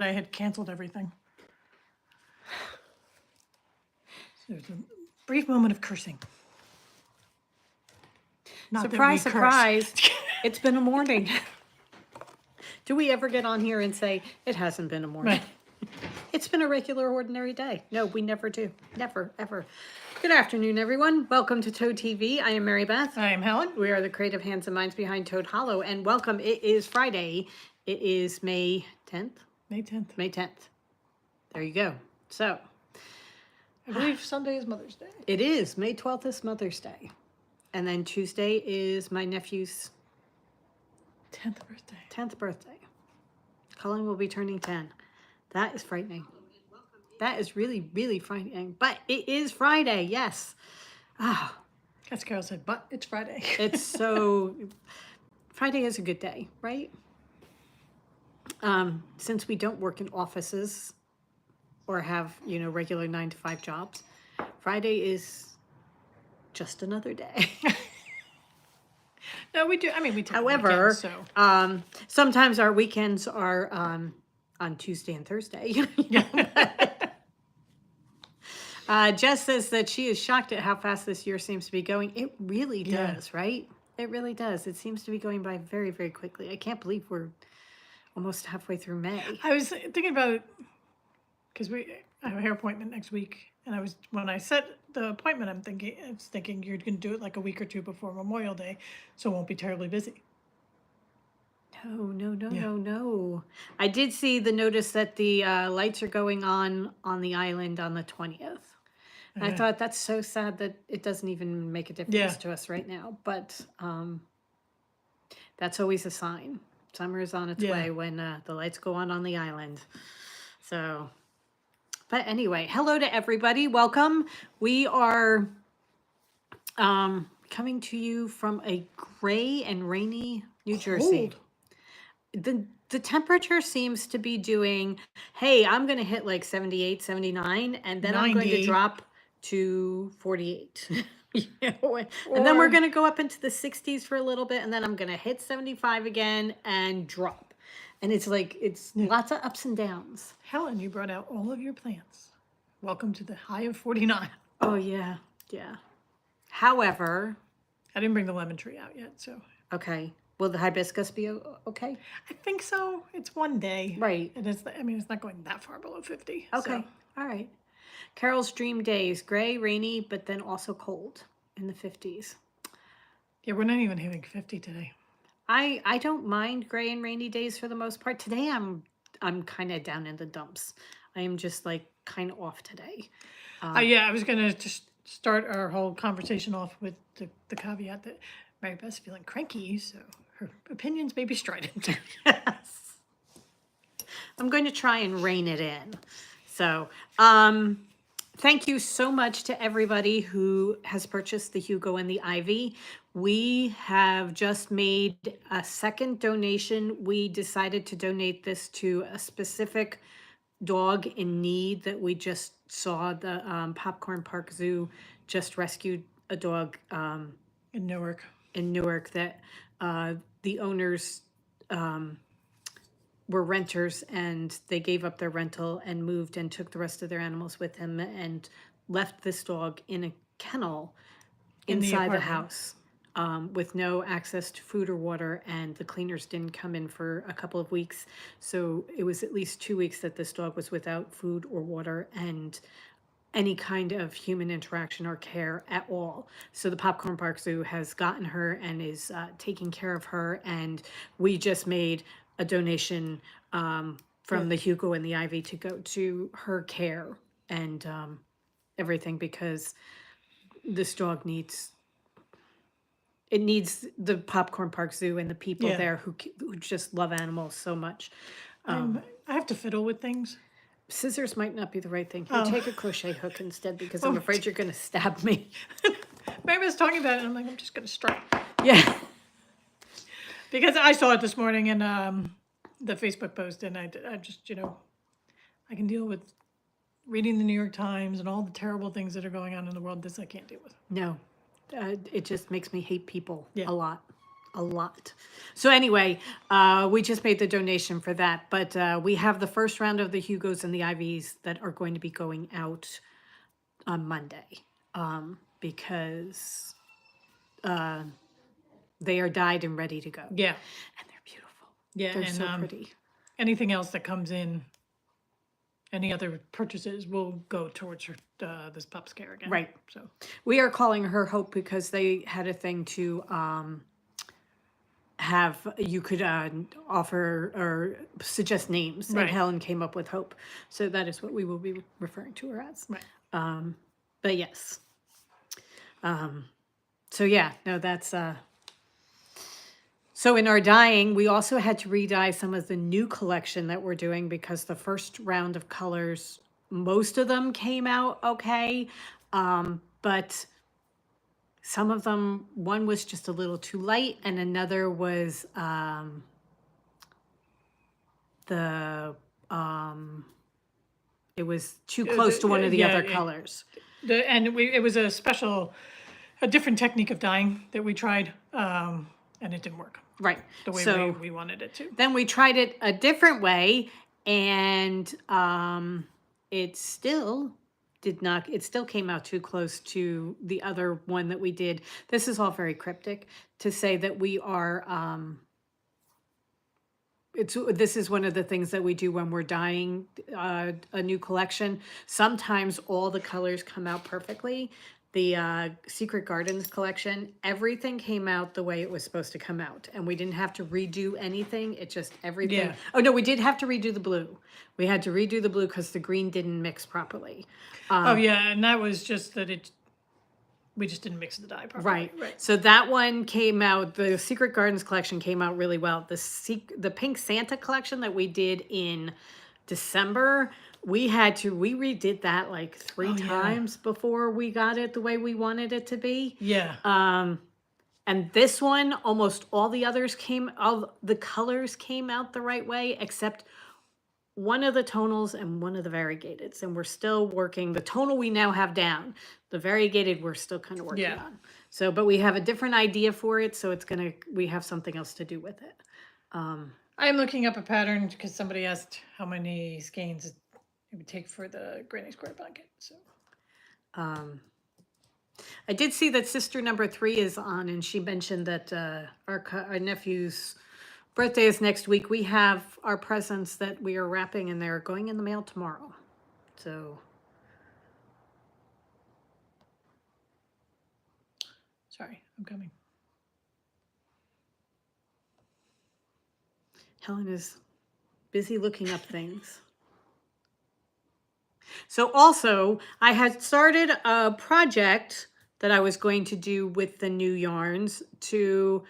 I had canceled everything. So there's a brief moment of cursing. Not that we Surprise, curse. surprise. It's been a morning. Do we ever get on here and say, it hasn't been a morning? Right. It's been a regular, ordinary day. No, we never do. Never, ever. Good afternoon, everyone. Welcome to Toad TV. I am Mary Beth. I am Helen. We are the creative hands and minds behind Toad Hollow. And welcome. It is Friday. It is May 10th? May 10th. May 10th. There you go. So, I believe Sunday is Mother's Day. it is. May 12th is Mother's Day. And then Tuesday is my nephew's 10th birthday. 10th birthday. Colin will be turning 10. That is frightening. That is really, really frightening. But it is Friday, yes. Ah, As Carol said, but it's Friday. it's so... Friday is a good day, right? Since we don't work in offices or have, regular 9-to-5 jobs, Friday is just another day. No, we do. I mean, we take However, weekends, so. sometimes our weekends are on Tuesday and Thursday. Jess says that she is shocked at how fast this year seems to be going. It really does, right? It really does. It seems to be going by very, very quickly. I can't believe we're almost halfway through May. I was thinking about it because I have a hair appointment next week, and when I set the appointment, I was thinking you're going to do it like a week or two before Memorial Day, so it won't be terribly busy. No. I did see the notice that the lights are going on the island on the 20th. And I Okay. thought that's so sad that it doesn't even make a difference to us right now. But that's always a sign. Summer is on its way when the lights go on the island. So, but anyway, hello to everybody. Welcome. We are coming to you from a gray and rainy New Jersey. The temperature seems to be doing, hey, I'm going to hit like 78, 79, and then I'm going to 90. drop to 48. And then we're going to go up into the 60s for a little bit, and then I'm going to hit 75 again and drop. And it's like, it's lots of ups and downs. Helen, you brought out all of your plants. Welcome to the high of 49. Oh, yeah. However, I didn't bring the lemon tree out yet, so. okay. Will the hibiscus be okay? I think so. It's one day. Right. It is. It's not going that far below 50. Okay. So. All right. Carol's dream days, gray, rainy, but then also cold in the 50s. Yeah, we're not even hitting 50 today. I don't mind gray and rainy days for the most part. Today I'm kind of down in the dumps. I am just like kind of off today. Yeah, I was going to just start our whole conversation off with the caveat that Mary Beth's feeling cranky, so her opinions may be strident. Yes. I'm going to try and rein it in. So, thank you so much to everybody who has purchased the Hugo and the Ivy. We have just made a second donation. We decided to donate this to a specific dog in need that we just saw. The Popcorn Park Zoo just rescued a dog In Newark. that the owners were renters, and they gave up their rental and moved and took the rest of their animals with them and left this dog in a kennel inside the apartment. house with no access to food or water, and the cleaners didn't come in for a couple of weeks. So it was at least 2 weeks that this dog was without food or water and any kind of human interaction or care at all. So the Popcorn Park Zoo has gotten her and is taking care of her, and we just made a donation from the Hugo and the Ivy to go to her care and everything, because this dog needs the Popcorn Park Zoo and the people there who just love animals so much. I have to fiddle with things. Scissors might not be the right thing. Here, take a crochet hook instead, because I'm afraid you're going to stab me. Mary Beth's talking about it, and I'm like, I'm just going to strike. Yeah. Because I saw it this morning in the Facebook post, and I just, I can deal with reading the New York Times and all the terrible things that are going on in the world. This I can't deal with. No. It just makes me hate people a lot. a lot. So anyway, we just made the donation for that, but we have the first round of the Hugos and the IVs that are going to be going out on Monday, because they are dyed and ready to go. Yeah. And they're beautiful. Yeah. They're And so pretty. anything else that comes in, any other purchases will go towards her, this pup scare again. Right. So We are calling her Hope because they had a thing to have you could offer or suggest names, Right. and Helen came up with Hope. So that is what we will be referring to her as. right. But yes. So yeah, no, that's so in our dyeing, we also had to re-dye some of the new collection that we're doing because the first round of colors, most of them came out okay. But some of them, one was just a little too light, and another was it was too close to one of the other colors. It was a different technique of dyeing that we tried, and it didn't work Right. the way So we wanted it to. then we tried it a different way, and it still did not, it still came out too close to the other one that we did. This is all very cryptic to say that we are this is one of the things that we do when we're dyeing a new collection. Sometimes all the colors come out perfectly. The Secret Gardens collection, everything came out the way it was supposed to come out, and we didn't have to redo anything. It just everything. Yeah. Oh no, we did have to redo the blue. We had to redo the blue because the green didn't mix properly. Oh yeah, and that was just that we just didn't mix the dye properly. Right. So that one came out, the Secret Gardens collection came out really well. The Pink Santa collection that we did in December, we redid that like three times before we got it the way we wanted it to be. Yeah. And this one, almost all the colors came out the right way, except one of the tonals and one of the variegateds, and we're still working. The tonal we now have down. The variegated we're still kind of working on. So, but we have a different idea for it, so we have something else to do with it. I'm looking up a pattern because somebody asked how many skeins it would take for the granny square blanket. So I did see that sister number 3 is on, and she mentioned that our nephew's birthday is next week. We have our presents that we are wrapping, and they're going in the mail tomorrow. So sorry, I'm coming. Helen is busy looking up things. So also, I had started a project that I was going to do with the new yarns to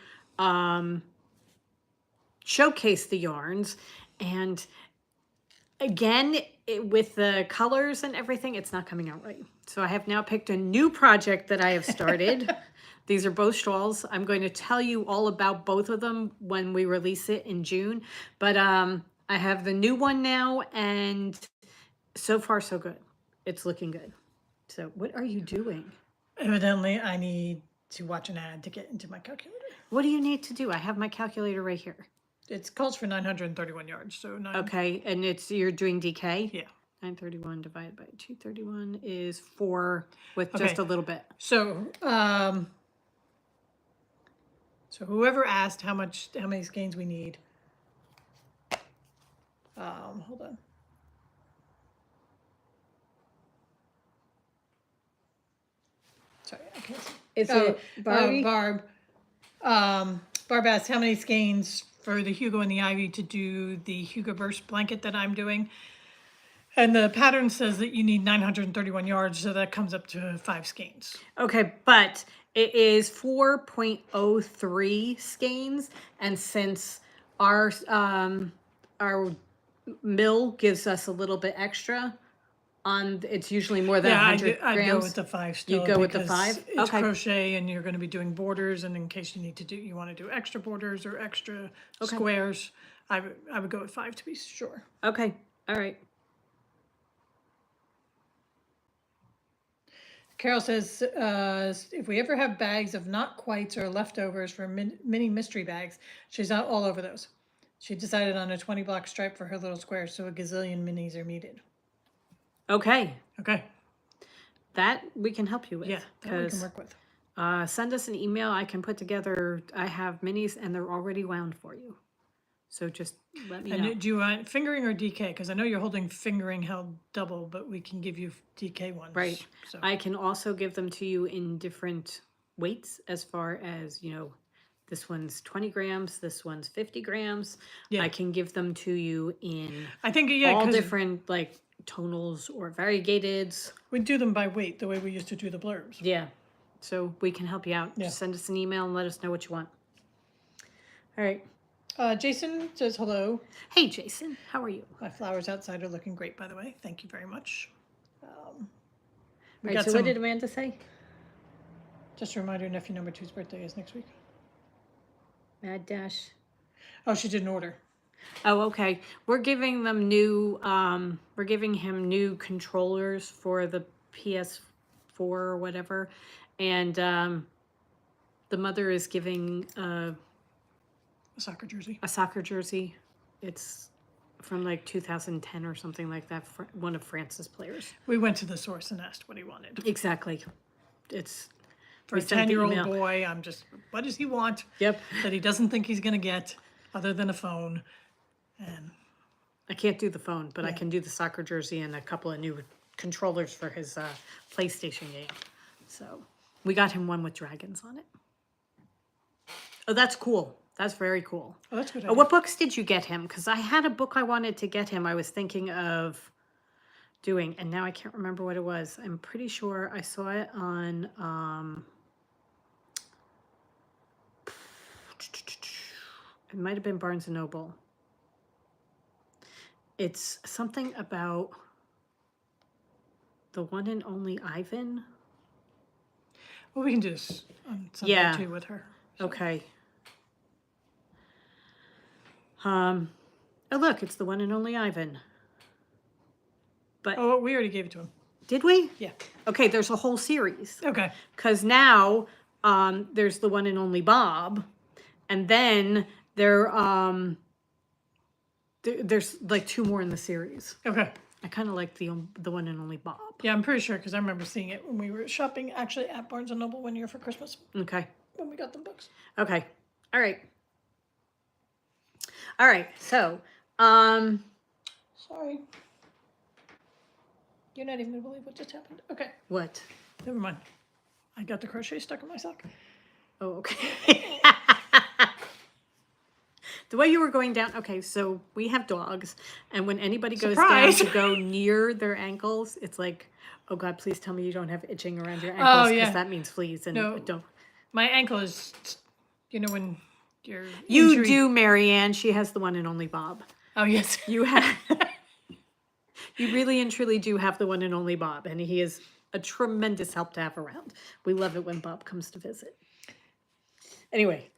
showcase the yarns. And again, with the colors and everything, it's not coming out right. So I have now picked a new project that I have started. These are both shawls. I'm going to tell you all about both of them when we release it in June. But I have the new one now, and so far so good. It's looking good. So what are you doing? Evidently, I need to watch an ad to get into my calculator. What do you need to do? I have my calculator right here. It calls for 931 yards, so Okay, and you're doing DK? Yeah. 931 divided by 231 is 4 with just a little bit. So, so whoever asked how many skeins we need, hold on. Sorry, I can't see. Is it Barbie? Barb. Barb asked how many skeins for the Hugo and the Ivy to do the Hugo Burst blanket that I'm doing. And the pattern says that you need 931 yards, so that comes up to 5 skeins. Okay, but it is 4.03 skeins, and since our mill gives us a little bit extra, it's usually more than 100 grams. I'd go with the 5 still. You go with the 5? It's crochet, and you're going to be doing borders, and in case you want to do extra borders or extra squares, I would go with 5 to be sure. Okay, all right. Carol says, if we ever have bags of not quites or leftovers for mini mystery bags, she's out all over those. She decided on a 20-block stripe for her little square, so a gazillion minis are needed. Okay. Okay. That we can help you with. Yeah, that we can work with. Send us an email. I can put together, I have minis and they're already wound for you. So just let me know. And do you want fingering or DK? Because I know you're holding fingering held double, but we can give you DK ones. Right. So. I can also give them to you in different weights as far as, this one's 20 grams, this one's 50 grams. Yeah. I can give them to you in I think, all different like tonals or variegateds. We do them by weight, the way we used to do the blurbs. Yeah. So we can help you out. Yeah. Just send us an email and let us know what you want. All right. Jason says hello. Hey, Jason. How are you? My flowers outside are looking great, by the way. Thank you very much. Right, so what did Amanda say? Just a reminder, nephew number 2's birthday is next week. Mad Dash. Oh, she did an order. Oh, okay. We're giving them we're giving him new controllers for the PS4 or whatever. And the mother is giving a soccer jersey. A soccer jersey. It's from like 2010 or something like that. For one of France's players. We went to the source and asked what he wanted. Exactly. It's for a 10-year-old boy. I'm just, what does he want? Yep. That he doesn't think he's going to get other than a phone. And I can't do the phone, but I can do the soccer jersey and a couple of new controllers for his PlayStation game. So we got him one with dragons on it. Oh, that's cool. That's very cool. Oh, that's good. What books did you get him? Because I had a book I wanted to get him. I was thinking of doing, and now I can't remember what it was. I'm pretty sure I saw it on, it might have been Barnes & Noble. It's something about the one and only Ivan. Well, we can do this on Sunday too with her. So. Okay. Oh look, it's the one and only Ivan. But we already gave it to him. Did we? Yeah. Okay, there's a whole series. Okay. Because now there's the one and only Bob, and then there's like 2 more in the series. Okay. I kind of like the one and only Bob. Yeah, I'm pretty sure because I remember seeing it when we were shopping actually at Barnes & Noble one year for Christmas. Okay. When we got them books. Okay. All right. All right. So, sorry. You're not even going to believe what just happened. Okay. What? Never mind. I got the crochet stuck in my sock. Oh, okay. The way you were going down, okay, so we have dogs, and when anybody goes down to go near their ankles, it's like, oh God, please tell me you don't have itching around your ankles, because that means fleas, and don't. My ankle is, when you're You do, Marianne. She has the one and only Bob. Oh, yes. You have, you really and truly do have the one and only Bob, and he is a tremendous help to have around. We love it when Bob comes to visit. Anyway.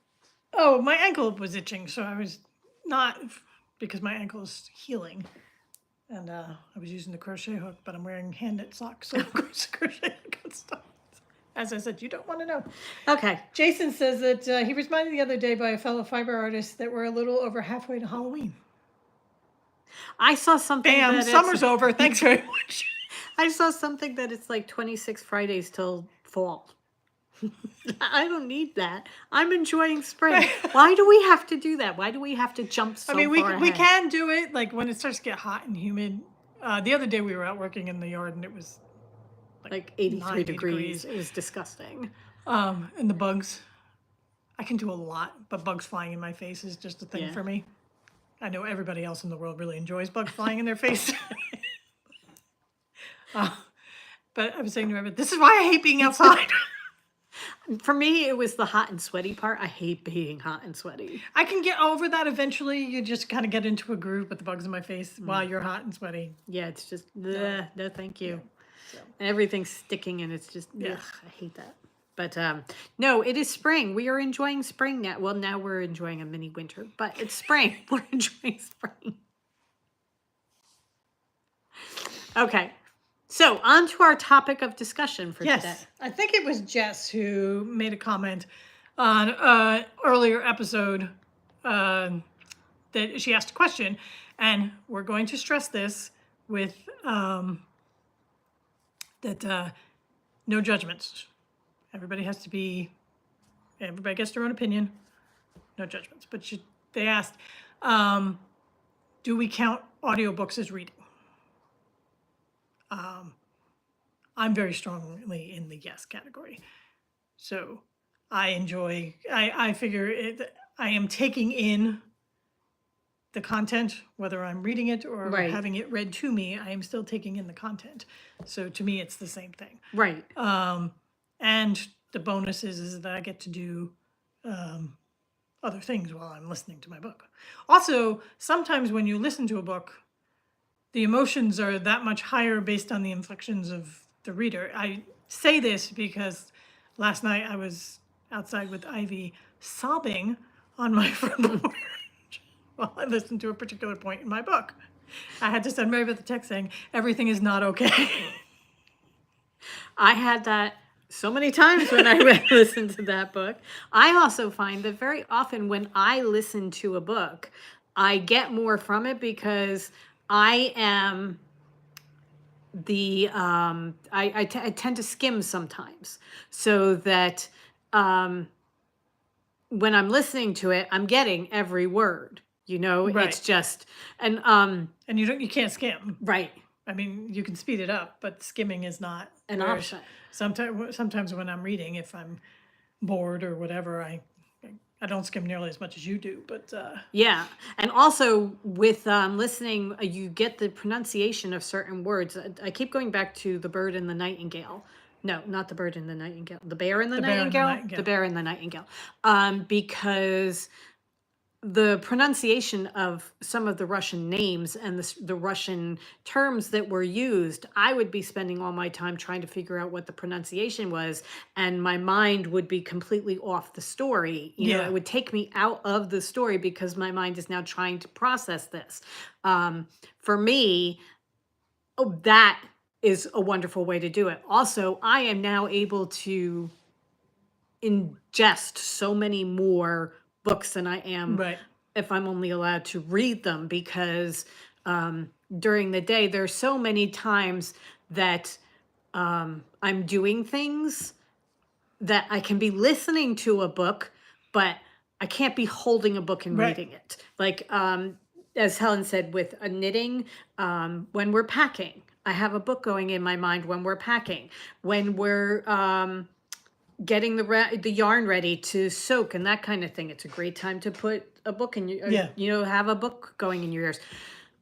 Oh, my ankle was itching, so I was not, because my ankle is healing. And I was using the crochet hook, but I'm wearing hand knit socks, so of course the crochet hook got stuck. As I said, you don't want to know. Okay. Jason says that he was reminded the other day by a fellow fiber artist that we're a little over halfway to Halloween. I saw something. Bam, summer's over. Thanks very much. I saw something that it's like 26 Fridays till fall. I don't need that. I'm enjoying spring. Why do we have to do that? Why do we have to jump so far ahead? We can do it like when it starts to get hot and humid. The other day we were out working in the yard and it was like 83 degrees. It was disgusting. And the bugs. I can do a lot, but bugs flying in my face is just a thing for me. I know everybody else in the world really enjoys bugs flying in their face. But I was saying to her, this is why I hate being outside. For me, it was the hot and sweaty part. I hate being hot and sweaty. I can get over that eventually. You just kind of get into a groove with the bugs in my face while you're hot and sweaty. Yeah, it's just, no thank you. Yeah. So. And everything's sticking and it's just, ugh, I hate that. But no, it is spring. We are enjoying spring now. Well, now we're enjoying a mini winter, but it's spring. We're enjoying spring. Okay. So on to our topic of discussion for today. Yes, I think it was Jess who made a comment on earlier episode that she asked a question, and we're going to stress this with that no judgments. Everybody gets their own opinion, no judgments. But they asked, do we count audiobooks as reading? I'm very strongly in the yes category. So I figure I am taking in the content, whether I'm reading it or Right. having it read to me, I am still taking in the content. So to me, it's the same thing. Right. And the bonus is that I get to do other things while I'm listening to my book. Also, sometimes when you listen to a book, the emotions are that much higher based on the inflections of the reader. I say this because last night I was outside with Ivy sobbing on my front porch while I listened to a particular point in my book. I had to send Mary the text saying, everything is not okay. I had that so many times when I listened to that book. I also find that very often when I listen to a book, I get more from it because I am I tend to skim sometimes, so that when I'm listening to it, I'm getting every word. Right. It's just And you can't skim. right. I mean, you can speed it up, but skimming is not An whereas option. Sometimes when I'm reading, if I'm bored or whatever, I don't skim nearly as much as you do, but Yeah. And also with listening, you get the pronunciation of certain words. I keep going back to the bird and the nightingale. No, not the bird and the nightingale. The bear and the nightingale. The bear and the nightingale. Because the pronunciation of some of the Russian names and the Russian terms that were used, I would be spending all my time trying to figure out what the pronunciation was, and my mind would be completely off the story. Yeah. It would take me out of the story because my mind is now trying to process this. For me, that is a wonderful way to do it. Also, I am now able to ingest so many more books than I am right. if I'm only allowed to read them, because during the day there's so many times that I'm doing things that I can be listening to a book, but I can't be holding a book and Right. reading it. Like as Helen said, with a knitting, when we're packing, I have a book going in my mind when we're packing. When we're getting the yarn ready to soak and that kind of thing, it's a great time to put a book in your, Yeah. have a book going in your ears.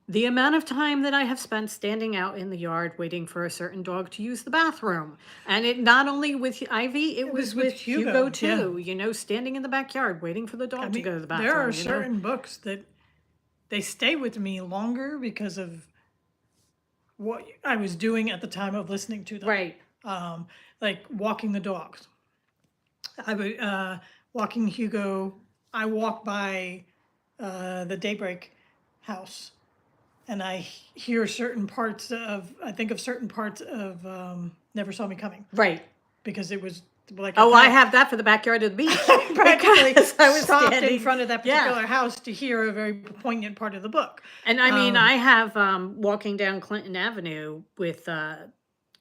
The amount of time that I have spent standing out in the yard waiting for a certain dog to use the bathroom, and it not only with Ivy, it was with Hugo too. Standing in the backyard waiting for the dog to go to the bathroom. There are certain books that they stay with me longer because of what I was doing at the time of listening to them. Right. Like walking the dogs. I would walking Hugo. I walk by the Daybreak house, and I hear certain parts of. I think of certain parts of Never Saw Me Coming. Right. Because it was like. I have that for the backyard of the beach. Practically I was stopped standing in front of that particular house to hear a very poignant part of the book. And I mean, I have walking down Clinton Avenue with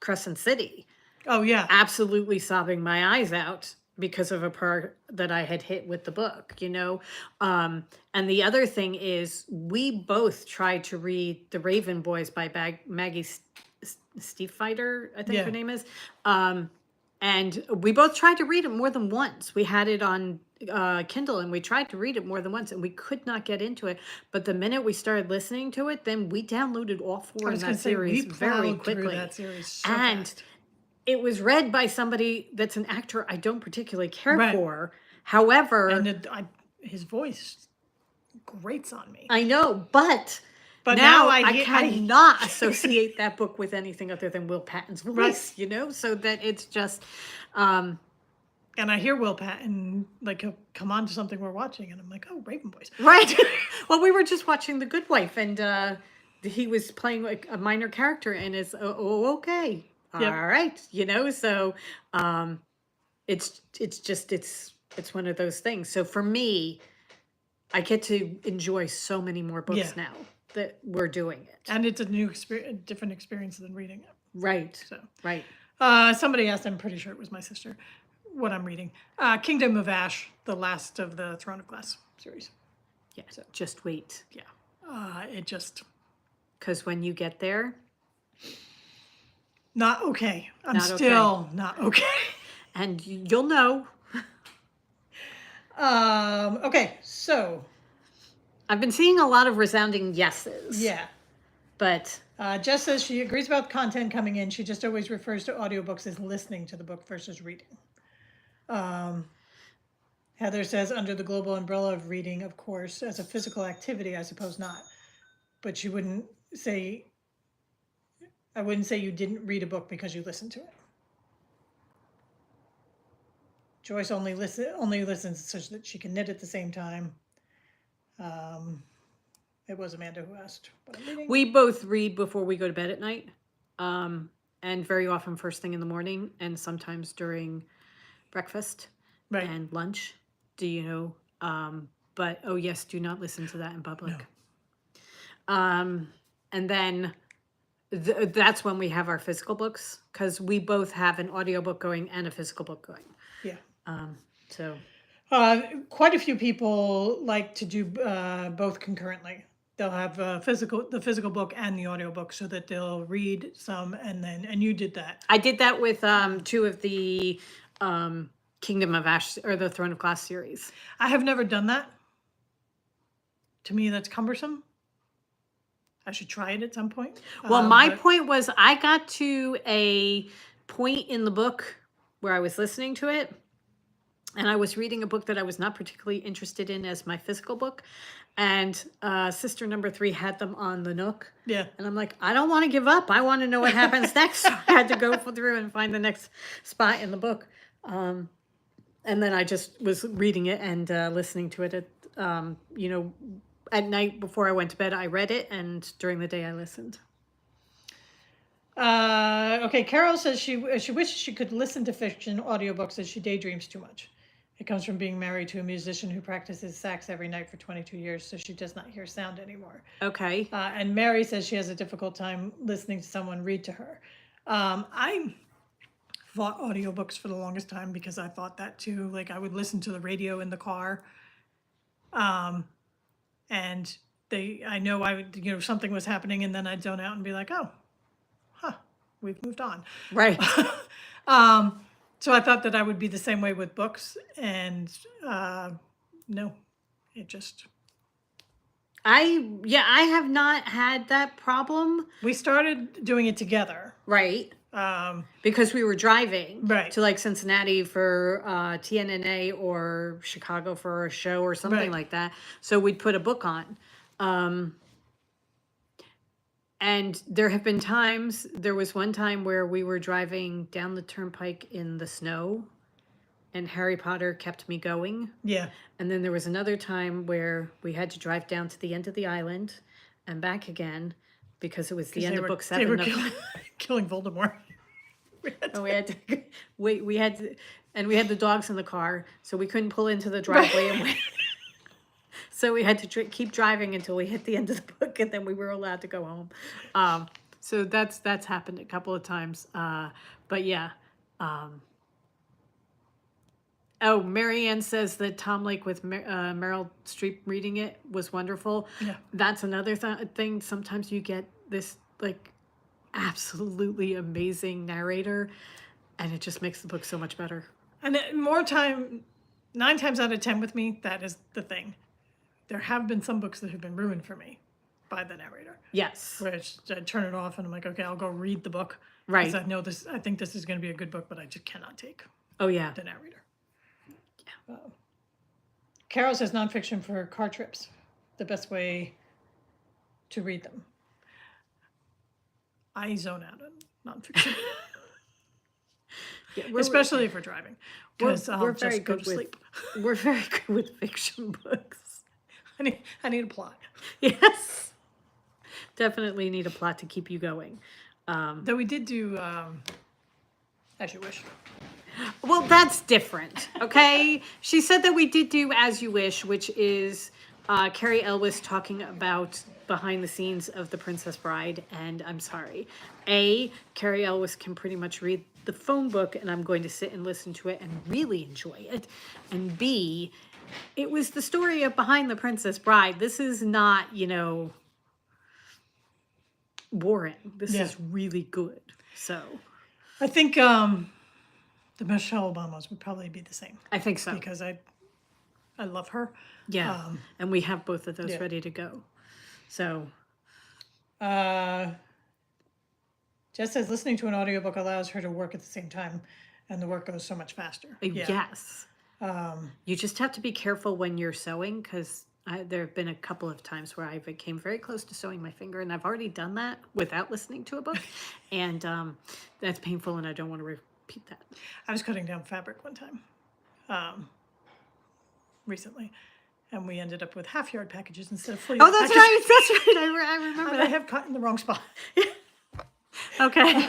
Crescent City. Oh yeah, absolutely sobbing my eyes out because of a part that I had hit with the book. And the other thing is, we both tried to read The Raven Boys by Maggie Stiefvater, I think her name is. And we both tried to read it more than once. We had it on Kindle, and we tried to read it more than once, and we could not get into it. But the minute we started listening to it, then we downloaded all four in that series very quickly. That series so and fast. It was read by somebody that's an actor I don't particularly care for. However, and his voice grates on me. I know, but now I cannot associate that book with anything other than Will Patton's voice. So that it's just. And I hear Will Patton he'll come on to something we're watching, and I'm like, oh, Raven Boys. Right. Well, we were just watching The Good Wife, and he was playing like a minor character, and it's okay, all Yep. right, so it's one of those things. So for me, I get to enjoy so many more books Yeah. now that we're doing it. And it's a new experience, a different experience than reading it. Right. So, Right. somebody asked, I'm pretty sure it was my sister, what I'm reading. Kingdom of Ash, the last of the Throne of Glass series. Yeah. Just wait. Yeah. It just, Because when you get there, not okay. I'm Not okay. still not okay. and you'll know. Okay, so I've been seeing a lot of resounding yeses. yeah. But Jess says she agrees about content coming in. She just always refers to audiobooks as listening to the book versus reading. Heather says, under the global umbrella of reading, of course, as a physical activity, I suppose not. But she wouldn't say, I wouldn't say you didn't read a book because you listened to it. Joyce only listens such that she can knit at the same time. It was Amanda who asked what I'm reading. we both read before we go to bed at night. And very often first thing in the morning, and sometimes during breakfast Right. and lunch. Do you know? But oh yes, do not listen to that in public. And then that's when we have our physical books, because we both have an audiobook going and a physical book going. Yeah. So Quite a few people like to do both concurrently. They'll have the physical book and the audiobook, so that they'll read some and you did that. I did that with two of the Kingdom of Ash or the Throne of Glass series. I have never done that. To me, that's cumbersome. I should try it at some point. Well, my point was, I got to a point in the book where I was listening to it, and I was reading a book that I was not particularly interested in as my physical book. And sister number 3 had them on the Nook. Yeah. And I'm like, I don't want to give up. I want to know what happens next. So I had to go through and find the next spot in the book. And then I just was reading it and listening to it at, at night before I went to bed. I read it, and during the day I listened. Okay, Carol says she wishes she could listen to fiction audiobooks as she daydreams too much. It comes from being married to a musician who practices sax every night for 22 years, so she does not hear sound anymore. Okay. And Mary says she has a difficult time listening to someone read to her. I fought audiobooks for the longest time because I thought that too. Like, I would listen to the radio in the car. And I know I would, something was happening, and then I'd zone out and be like, oh, we've moved on. Right. So I thought that I would be the same way with books, and no, it just. I have not had that problem. We started doing it together. Right. Because we were driving Right. to like Cincinnati for TNNA or Chicago for a show or something Right. like that. So we'd put a book on. And there have been times, there was one time where we were driving down the turnpike in the snow, and Harry Potter kept me going. Yeah. And then there was another time where we had to drive down to the end of the island and back again, because it was the end of book 7. They were killing Voldemort. And we had to wait. We had the dogs in the car, so we couldn't pull into the driveway and wait. So we had to keep driving until we hit the end of the book, and then we were allowed to go home. So that's happened a couple of times. But yeah. Oh, Marianne says that Tom Lake with Meryl Streep reading it was wonderful. Yeah. That's another thing. Sometimes you get this like absolutely amazing narrator, and it just makes the book so much better. And 9 times out of 10 with me, that is the thing. There have been some books that have been ruined for me by the narrator. Yes. Where I turn it off and I'm like, okay, I'll go read the book. Right. Because I think this is going to be a good book, but I just cannot take Oh yeah. the narrator. Yeah. Carol says nonfiction for car trips, the best way to read them. I zone out on nonfiction. Yeah, especially if we're driving, because I'll we're very just go good to sleep. We're very good with fiction books. I need a plot. Yes. definitely need a plot to keep you going. Though we did do As You Wish. Well, that's different, okay? She said that we did do As You Wish, which is Carrie Elwes talking about behind the scenes of The Princess Bride, and I'm sorry. A, Carrie Elwes can pretty much read the phone book, and I'm going to sit and listen to it and really enjoy it. And B, it was the story of Behind the Princess Bride. This is not, boring. This Yeah. is really good. So I think the Michelle Obamas would probably be the same I think so. because I love her. Yeah. And we have both of those yeah. ready to go. So Jess says listening to an audiobook allows her to work at the same time, and the work goes so much faster. Yeah. yes. You just have to be careful when you're sewing, because there have been a couple of times where I came very close to sewing my finger, and I've already done that without listening to a book, and that's painful, and I don't want to repeat that. I was cutting down fabric one time recently, and we ended up with half-yard packages instead of full-yard Oh, that's packages. right. That's right. I remember And I that. have cut in the wrong spot. Okay.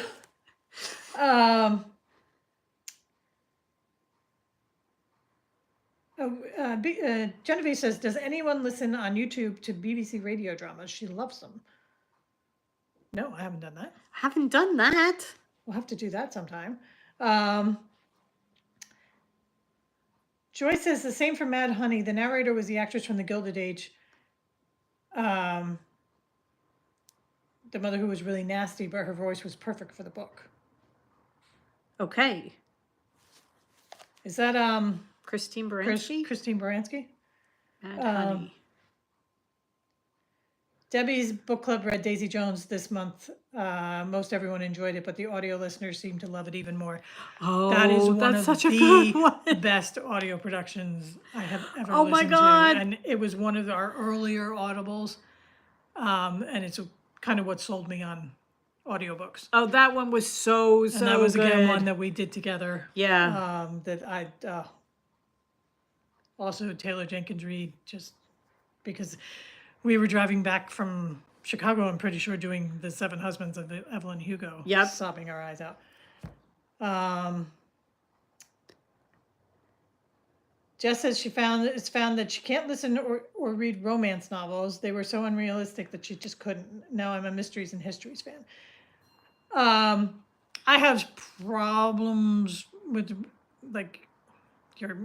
Genevieve says, does anyone listen on YouTube to BBC radio dramas? She loves them. No, I haven't done that. Haven't done that. We'll have to do that sometime. Joy says the same for Mad Honey. The narrator was the actress from The Gilded Age. The mother who was really nasty, but her voice was perfect for the book. Okay. Is that Christine Baranski? Christine Baranski? Mad Honey. Debbie's book club read Daisy Jones this month. Most everyone enjoyed it, but the audio listeners seem to love it even more. Oh, That is one that's of such a good one. the best audio productions I have ever Oh my listened God. to. And it was one of our earlier audibles. And it's kind of what sold me on audiobooks. Oh, that one was so And that was good. again one that we did together. Yeah. That I also Taylor Jenkins Reid, just because we were driving back from Chicago, I'm pretty sure, doing The Seven Husbands of Evelyn Hugo. Yep. Sobbing our eyes out. Jess says it's found that she can't listen or read romance novels. They were so unrealistic that she just couldn't. Now I'm a mysteries and histories fan. I have problems with like your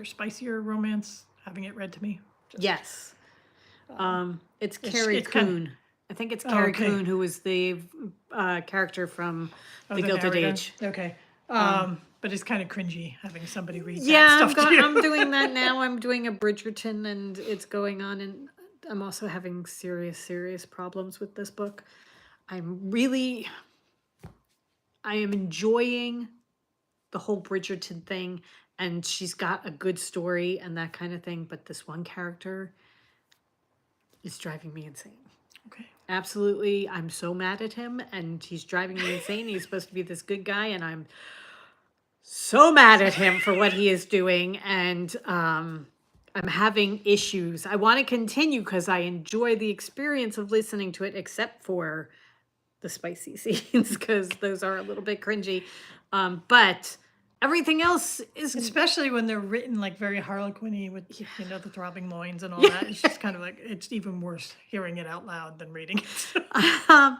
spicier romance, having it read to me. Yes. It's Carrie it's kind of- Coon. I think it's Carrie okay. Coon, who was the character from The Gilded narrator. Age. Okay. But it's kind of cringy having somebody read Yeah, that stuff to you. I'm doing that now. I'm doing a Bridgerton, and it's going on, and I'm also having serious problems with this book. I am enjoying the whole Bridgerton thing, and she's got a good story and that kind of thing, but this one character is driving me insane. Okay. Absolutely. I'm so mad at him, and he's driving me insane. He's supposed to be this good guy, and I'm so mad at him for what he is doing, and I'm having issues. I want to continue because I enjoy the experience of listening to it, except for the spicy scenes, because those are a little bit cringy. But everything else is... Especially when they're written like very Harlequin-y with, the throbbing loins and all that. It's just kind of like, it's even worse hearing it out loud than reading it.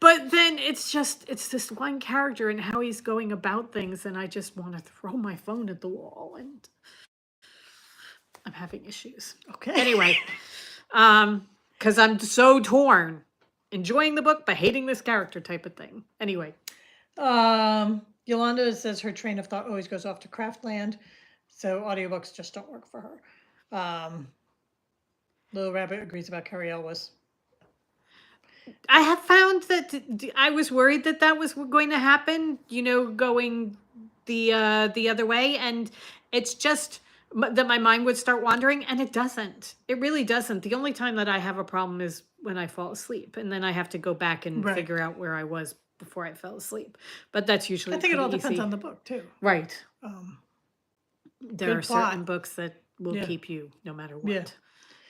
But then it's this one character and how he's going about things, and I just want to throw my phone at the wall, and I'm having issues. Okay. Anyway, because I'm so torn. Enjoying the book, but hating this character type of thing. Anyway. Yolanda says her train of thought always goes off to Craftland, so audiobooks just don't work for her. Little Rabbit agrees about Carrie Elwes. I have found that I was worried that was going to happen, going the other way, and it's just that my mind would start wandering, and it doesn't. It really doesn't. The only time that I have a problem is when I fall asleep, and then I have to go back and figure out where I was before I fell asleep. But that's usually I think it all pretty depends easy. on the book too. Right. There are plot. certain books that will keep you no matter what. Yeah.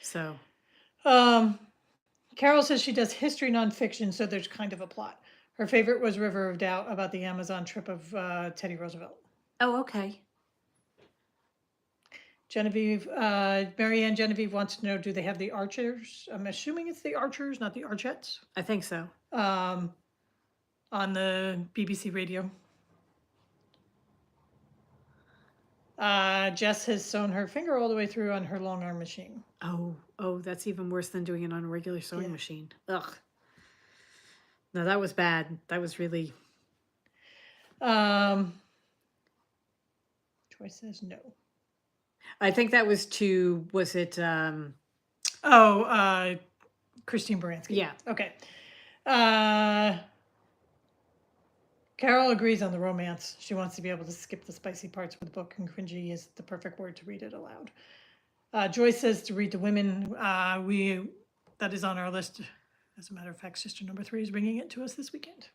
So. Carol says she does history nonfiction, so there's kind of a plot. Her favorite was River of Doubt about the Amazon trip of Teddy Roosevelt. Oh, okay. Genevieve, Marianne Genevieve wants to know, do they have the Archers? I'm assuming it's the Archers, not the Archettes, I think so. on the BBC radio. Jess has sewn her finger all the way through on her long arm machine. Oh, that's even worse than doing it on a regular sewing Yeah. machine. Ugh. No, that was bad. That was really. Joy says no. I think that was was it, Christine Baranski. yeah. Okay. Carol agrees on the romance. She wants to be able to skip the spicy parts with the book, and cringy is the perfect word to read it aloud. Joyce says to read the women. That is on our list. As a matter of fact, sister number 3 is bringing it to us this weekend.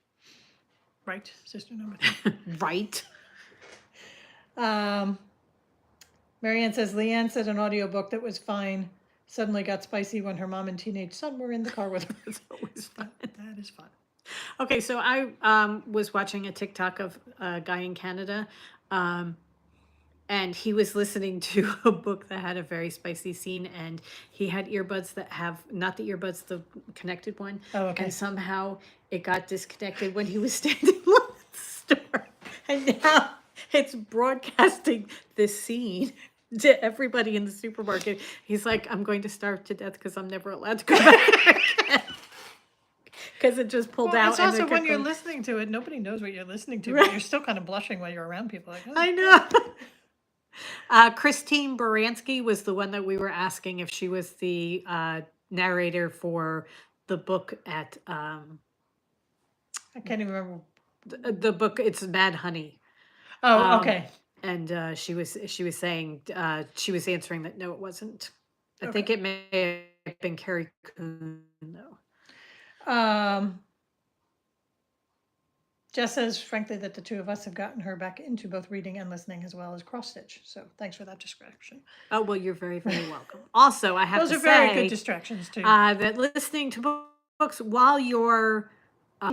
Right, sister number 3. Right. Marianne says Leanne said an audiobook that was fine suddenly got spicy when her mom and teenage son were in the car with her. It's always fun. That is fun. Okay, so I was watching a TikTok of a guy in Canada, and he was listening to a book that had a very spicy scene, and he had earbuds that have, not the earbuds, the connected one. Oh, okay. And somehow it got disconnected when he was standing in the store. And now it's broadcasting this scene to everybody in the supermarket. He's like, I'm going to starve to death because I'm never allowed to go back again. Because it just pulled out. It's also when you're listening to it, nobody knows what you're listening to, Right. but you're still kind of blushing while you're around people. Like, oh. I know. Christine Baranski was the one that we were asking if she was the narrator for the book at I can't even remember. the book. It's Mad Honey. Oh, okay. And she was saying she was answering that no, it wasn't. I Okay. think it may have been Carrie Coon though. Jess says, frankly, that the two of us have gotten her back into both reading and listening as well as cross stitch. So thanks for that description. Oh, well, you're very, very welcome. Also, I have Those to are very say good distractions too. that listening to books while you're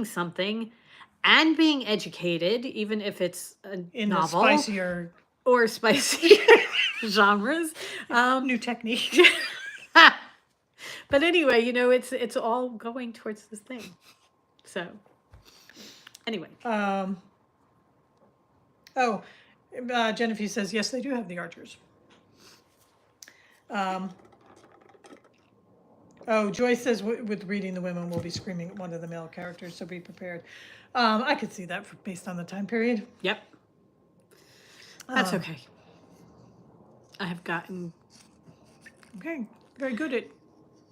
something and being educated, even if it's a In novel the spicier or spicy genres, new technique. but anyway, you know, it's all going towards this thing. So anyway, Genevieve says yes, they do have the Archers. Joyce says with reading the women, we'll be screaming at one of the male characters, so be prepared. I could see that based on the time period. yep, that's okay. I have gotten Okay, very good at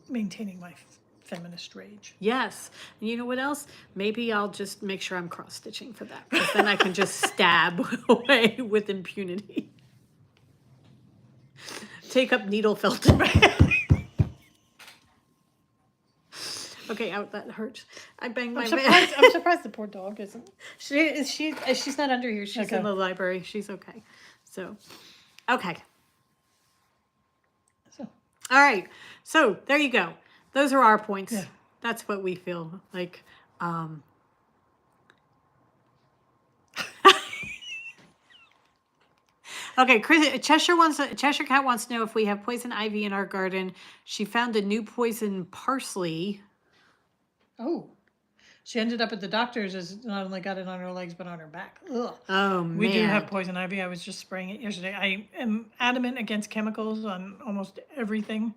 maintaining my feminist rage. yes. And you know what else? Maybe I'll just make sure I'm cross stitching for that, because then I can just stab away with impunity. Take up needle felt. Okay, out that hurts. I banged my I'm surprised the poor dog isn't. She's not under here. She's Okay. in the library. She's okay. So, okay. So, All right. So there you go. Those are our points. Yeah. That's what we feel like. Okay, Cheshire Cat wants to know if we have poison ivy in our garden. She found a new poison parsley. oh, she ended up at the doctor's as not only got it on her legs but on her back. Ugh. Oh man, We do have poison ivy. I was just spraying it yesterday. I am adamant against chemicals on almost everything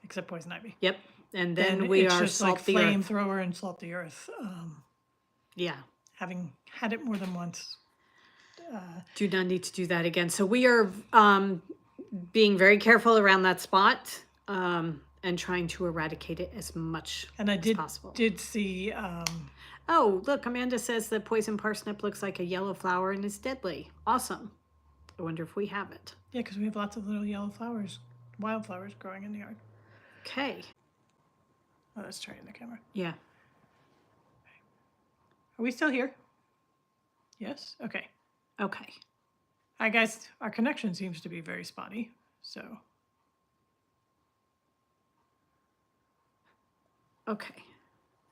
except poison ivy. Yep, and then we it's are just like salt the earth. flamethrower and salt the earth. Yeah. Having had it more than once. Do not need to do that again. So we are being very careful around that spot and trying to eradicate it as much And I as possible. did see. Oh, look, Amanda says that poison parsnip looks like a yellow flower and is deadly. Awesome. I wonder if we have it. Yeah, because we have lots of little yellow flowers, wildflowers growing in the yard. Okay. Oh, let's try it in the camera. Yeah. Are we still here? Yes? Okay. Okay. Hi, guys. Our connection seems to be very spotty, so. Okay.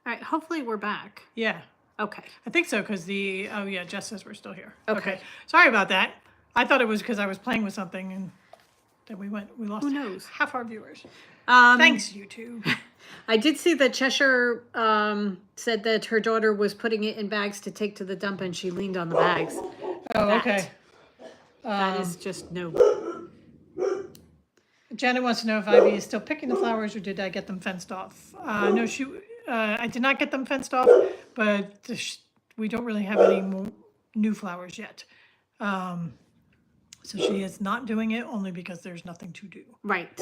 All right. Hopefully we're back. Yeah, Okay. I think so, because oh yeah, Jess says we're still here. Okay. Sorry about that. I thought it was because I was playing with something and then we lost Who knows? half our viewers. Um, Thanks, YouTube. I did see that Cheshire said that her daughter was putting it in bags to take to the dump, and she leaned on the bags. Oh, That. okay. That is just no. Janet wants to know if Ivy is still picking the flowers or did I get them fenced off? No, I did not get them fenced off, but we don't really have any more new flowers yet. So she is not doing it only because there's nothing to do. Right.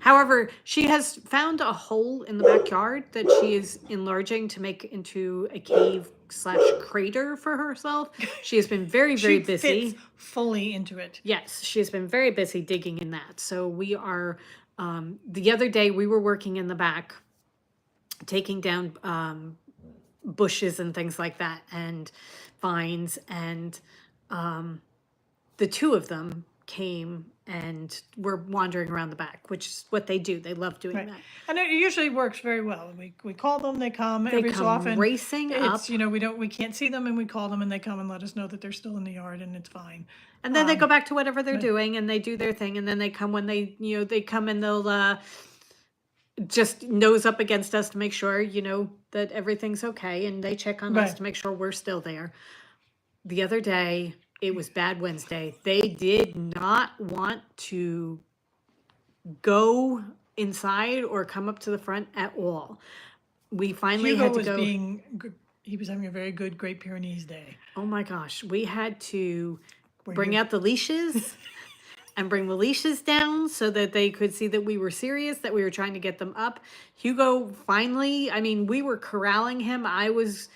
However, she has found a hole in the backyard that she is enlarging to make into a cave/crater for herself. She has been very, very busy. Fits fully into it. Yes, she has been very busy digging in that. So we are, the other day we were working in the back, taking down bushes and things like that, and vines, and the two of them came and were wandering around the back, which is what they do. They love doing that. And it usually works very well. We call them, they come They every come so often. racing up. It's, we can't see them and we call them and they come and let us know that they're still in the yard and it's fine. And then they go back to whatever they're doing and they do their thing. And then they come when they come and they'll just nose up against us to make sure, that everything's okay. And they check on us to make sure we're still there. The other day, it was Bad Wednesday. They did not want to go inside or come up to the front at all. We finally had to go. He was having a very good Great Pyrenees day. Oh my gosh. We had to bring out the leashes and bring the leashes down so that they could see that we were serious, that we were trying to get them up. Hugo finally, we were corralling him. I was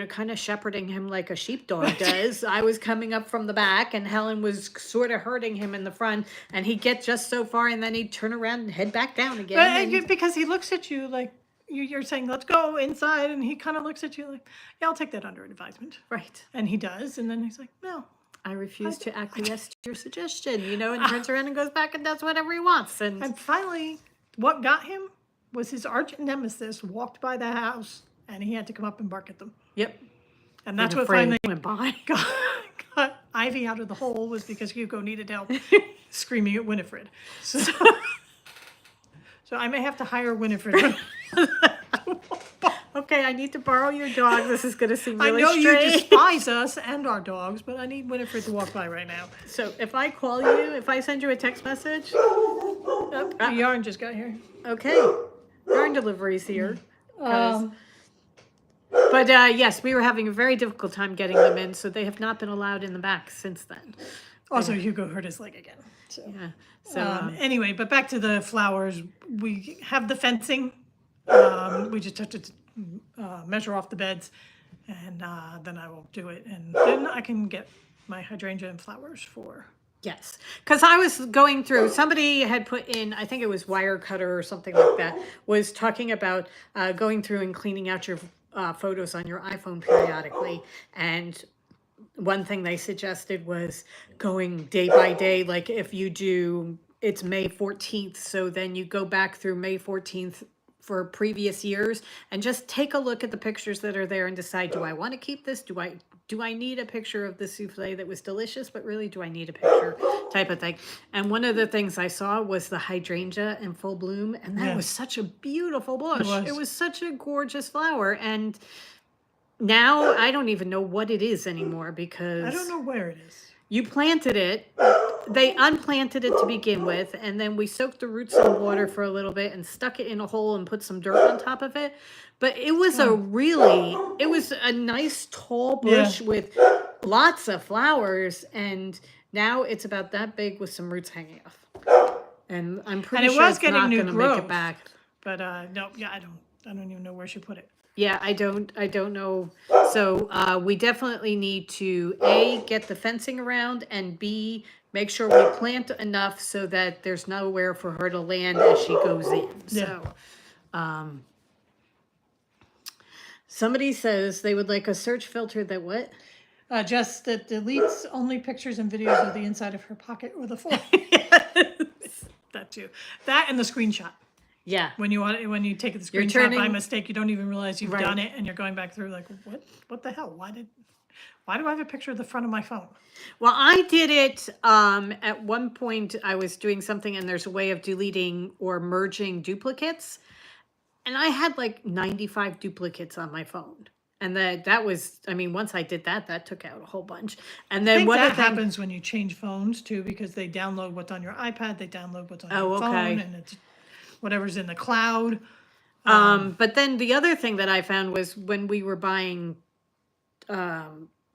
kind of shepherding him like a sheepdog does. I was coming up from the back and Helen was sort of herding him in the front, and he'd get just so far and then he'd turn around and head back down again. Because he looks at you like you're saying, let's go inside. And he kind of looks at you like, yeah, I'll take that under advisement. Right. And he does. And then he's like, no. I refuse to acquiesce to your suggestion, and turns around and goes back and does whatever he wants. And finally, what got him was his arch nemesis walked by the house and he had to come up and bark at them. Yep. And that's what finally went by. Got Ivy out of the hole was because Hugo needed help screaming at Winifred. So I may have to hire Winifred. Okay, I need to borrow your dog. This is going to seem really strange. I know you despise us and our dogs, but I need Winifred to walk by right now. So if I call you, if I send you a text message. Yarn just got here. Okay. Yarn delivery's here. But yes, we were having a very difficult time getting them in, so they have not been allowed in the back since then. Also, Hugo hurt his leg again. So. Yeah. So anyway, but back to the flowers. We have the fencing. We just have to measure off the beds, and then I will do it, and then I can get my hydrangea and flowers for. Yes, because I was going through, somebody had put in, I think it was Wirecutter or something like that, was talking about going through and cleaning out your photos on your iPhone periodically. And one thing they suggested was going day by day, like if you do, it's May 14th, so then you go back through May 14th for previous years and just take a look at the pictures that are there and decide, do I want to keep this? Do I need a picture of the souffle that was delicious, but really do I need a picture type of thing? And one of the things I saw was the hydrangea in full bloom, and that was such a beautiful bush. It was such a gorgeous flower, and now I don't even know what it is anymore because I don't know where it is. You planted it. They unplanted it to begin with, and then we soaked the roots in water for a little bit and stuck it in a hole and put some dirt on top of it. But it was it was a nice tall bush with lots of flowers, and now it's about that big with some roots hanging off. And I'm pretty sure it's not going to make it back. But no, I don't even know where she put it. Yeah, I don't know. So we definitely need to A, get the fencing around, and B, make sure we plant enough so that there's nowhere for her to land as she goes in. So somebody says they would like a search filter that what? Just that deletes only pictures and videos of the inside of her pocket or the phone. That too. That and the screenshot. Yeah. When you take the You're screenshot by turning- mistake, you don't even realize you've Right. done it, and you're going back through like, what the hell? Why do I have a picture of the front of my phone? Well, I did it at one point. I was doing something, and there's a way of deleting or merging duplicates, and I had like 95 duplicates on my phone. And that was, I mean, once I did that, that took out a whole bunch. And I then think one that of the things, happens when you change phones too, because they download what's on your iPad, they download what's on Oh, your phone, okay. and it's whatever's in the cloud. but then the other thing that I found was when we were buying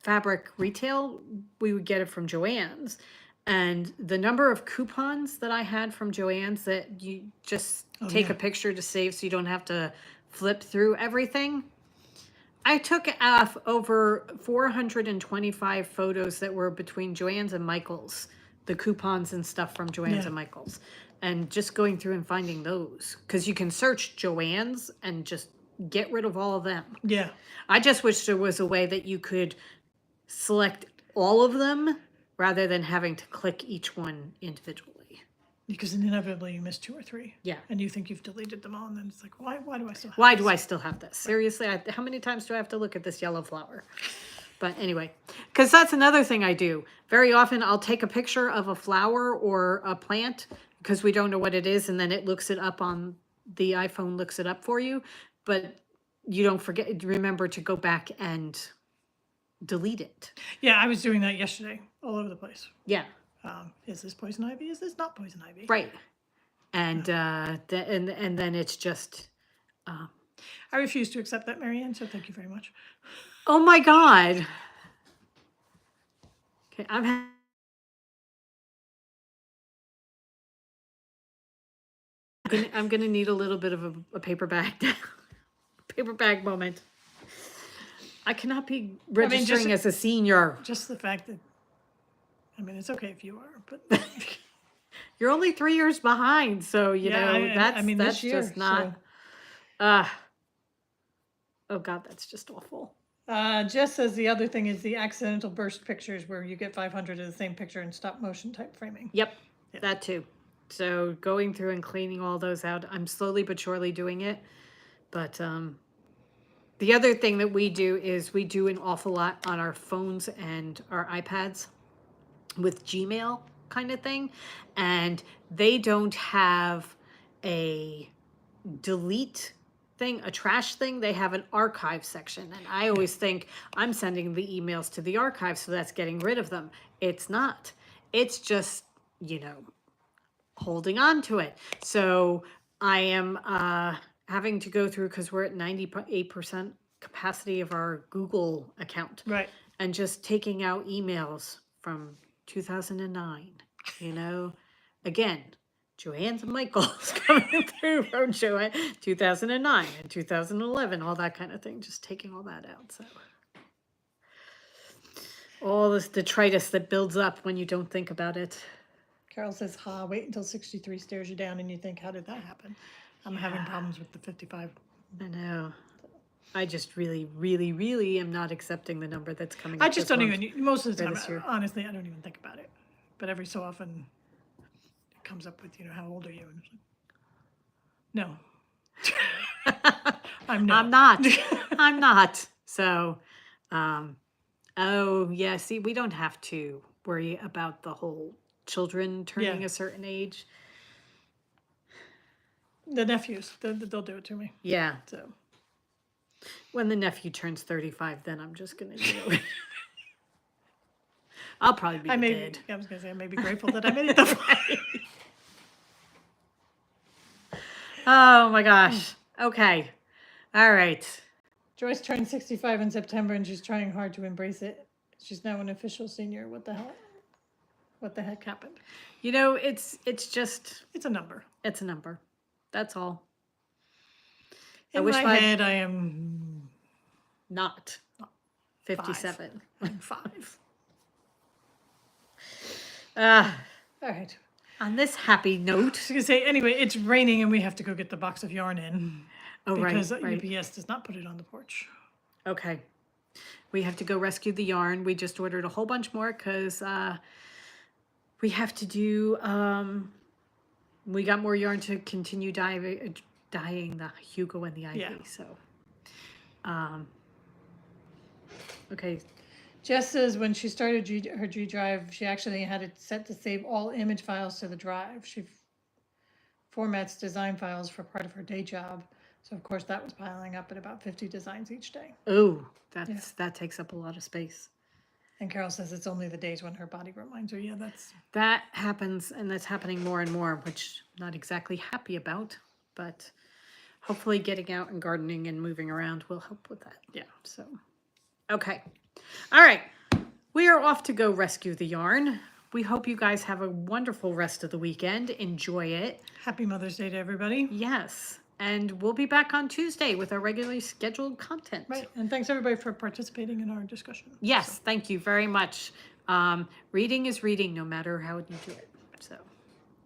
fabric retail, we would get it from Joann's. And the number of coupons that I had from Joann's that you just take yeah. a picture to save so you don't have to flip through everything. I took off over 425 photos that were between Joann's and Michael's, the coupons and stuff from Joann's Yeah. and Michael's. And just going through and finding those. Because you can search Joann's and just get rid of all of them. Yeah. I just wish there was a way that you could select all of them rather than having to click each one individually. Because inevitably you miss 2 or 3. Yeah. And you think you've deleted them all, and then it's like, why do I still have Why this? do I still have this? Seriously, how many times do I have to look at this yellow flower? But anyway, because that's another thing I do. Very often I'll take a picture of a flower or a plant because we don't know what it is, and then it looks it up on the iPhone, looks it up for you. But you don't remember to go back and delete it. Yeah, I was doing that yesterday, all over the place. Yeah. Is this poison ivy? Is this not poison ivy? Right. And and then it's just, I refuse to accept that, Marianne, so thank you very much. oh my God. Okay, I'm gonna need a little bit of a paper bag, paper bag moment. I cannot be registering as a senior. Just the fact that, I mean, it's okay if you are, but You're only 3 years behind, so you Yeah, know that's I mean, that's this year, just not. so. Oh God, that's just awful. Jess says the other thing is the accidental burst pictures where you get 500 of the same picture in stop motion type framing. Yep, that too. So going through and cleaning all those out, I'm slowly but surely doing it. But the other thing that we do is we do an awful lot on our phones and our iPads with Gmail kind of thing. And they don't have a delete thing, a trash thing. They have an archive section. And I always think I'm sending the emails to the archive, so that's getting rid of them. It's not. It's just, holding on to it. So I am having to go through, because we're at 98% capacity of our Google account. Right. And just taking out emails from 2009, again, Joann's and Michael's coming through from 2009 and 2011, all that kind of thing, just taking all that out. So all this detritus that builds up when you don't think about it. Carol says, wait until 63 stares you down and you think, how did that happen? I'm having problems with the 55. I know. I just really, really, really am not accepting the number that's coming. I just don't even, most of the or time, this year. honestly, I don't even think about it. But every so often, it comes up with, how old are you? And it's like, no. I'm not. I'm not. So, oh yeah, see, we don't have to worry about the whole children turning Yeah. a certain age. The nephews, they'll do it to me. Yeah. So when the nephew turns 35, then I'm just gonna do it. I'll probably be dead. I was gonna say I may be grateful that I made it that far. Oh my gosh. Okay. All right. Joyce turned 65 in September and she's trying hard to embrace it. She's now an official senior. What the hell? What the heck happened? It's just, It's a number. it's a number. That's all. In wish my I'd- head, I am Not 57. I'm 5. Uh, All right. on this happy I note. was gonna say, anyway, it's raining and we have to go get the box of yarn in Oh, because right. UPS does not put it on the porch. Okay. We have to go rescue the yarn. We just ordered a whole bunch more because we have to do we got more yarn to continue dyeing the Hugo and the Ivy. Yeah. So, okay. Jess says when she started her G Drive, she actually had it set to save all image files to the drive. She formats design files for part of her day job. So of course that was piling up at about 50 designs each day. Oh, that takes up a lot of space. And Carol says it's only the days when her body reminds her. Yeah, that happens, and that's happening more and more, which I'm not exactly happy about, but hopefully getting out and gardening and moving around will help with that. Yeah. So, okay. All right. We are off to go rescue the yarn. We hope you guys have a wonderful rest of the weekend. Enjoy it. Happy Mother's Day to everybody. Yes. And we'll be back on Tuesday with our regularly scheduled content. Right. And thanks everybody for participating in our discussion. Yes. Thank you very much. Reading is reading no matter how you do it. So,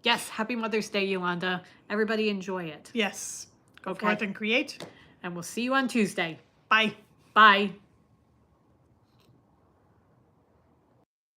yes. Happy Mother's Day, Yolanda. Everybody enjoy it. Yes. Go forth and create. And we'll see you on Tuesday. Bye. Bye.